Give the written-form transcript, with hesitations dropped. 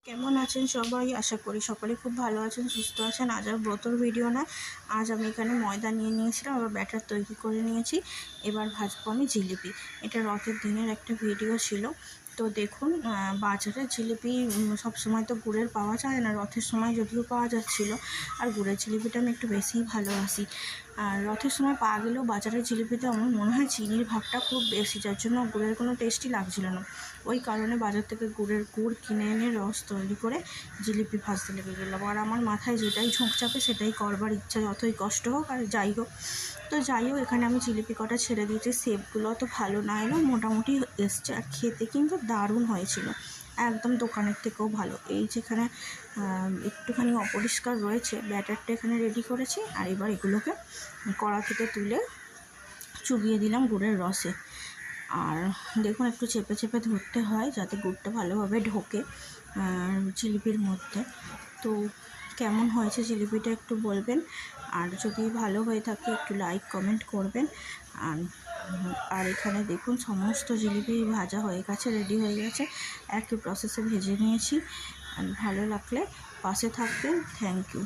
কেমন আছেন সবাই? আশা করি সকলে খুব ভালো আছেন, সুস্থ আছেন। আজ আর ব্রতর ভিডিও না। আজ আমি এখানে ময়দা নিয়ে নিয়েছিলাম, আবার ব্যাটার তৈরি করে নিয়েছি। এবার ভাজবো আমি জিলিপি। এটা রথের দিনের একটা ভিডিও ছিল। তো দেখুন, বাজারে জিলিপি সবসময় তো গুড়ের পাওয়া যায় না, রথের সময় যদিও পাওয়া যাচ্ছিলো। আর গুড়ের জিলিপিটা আমি একটু বেশিই ভালোবাসি। আর রথের সময় পাওয়া গেলেও বাজারের জিলিপিতে আমার মনে হয় চিনির ভাগটা খুব বেশি, যার জন্য গুড়ের কোনো টেস্টই লাগছিল না। ওই কারণে বাজার থেকে গুড় কিনে এনে রস তৈরি করে জিলিপি ভাজতে লেগে গেলাম। আর আমার মাথায় যেটাই ঝোঁক চাপে সেটাই করবার ইচ্ছা, যতই কষ্ট হোক আর যাই হোক। তো যাই হোক, এখানে আমি জিলিপি কটা ছেড়ে দিয়েছি। শেপগুলো তো ভালো না এলেও মোটামুটি এসছে, আর খেতে কিন্তু দারুণ হয়েছিল, একদম দোকানের থেকেও ভালো। এই যেখানে একটুখানি অপরিষ্কার রয়েছে, ব্যাটারটা এখানে রেডি করেছি। আর এবার এগুলোকে কড়া থেকে তুলে চুবিয়ে দিলাম গুড়ের রসে। আর দেখুন, একটু চেপে চেপে ধরতে হয় যাতে গুড়টা ভালোভাবে ঢোকে জিলিপির মধ্যে। তো কেমন হয়েছে জিলিপিটা একটু বলবেন, আর যদি ভালো হয়ে থাকে একটু লাইক কমেন্ট করবেন। আর এখানে দেখুন, সমস্ত জিলিপি ভাজা হয়ে গেছে, রেডি হয়ে গেছে। একই প্রসেসে ভেজে নিয়েছি। আর ভালো লাগলে পাশে থাকবেন। Thank you.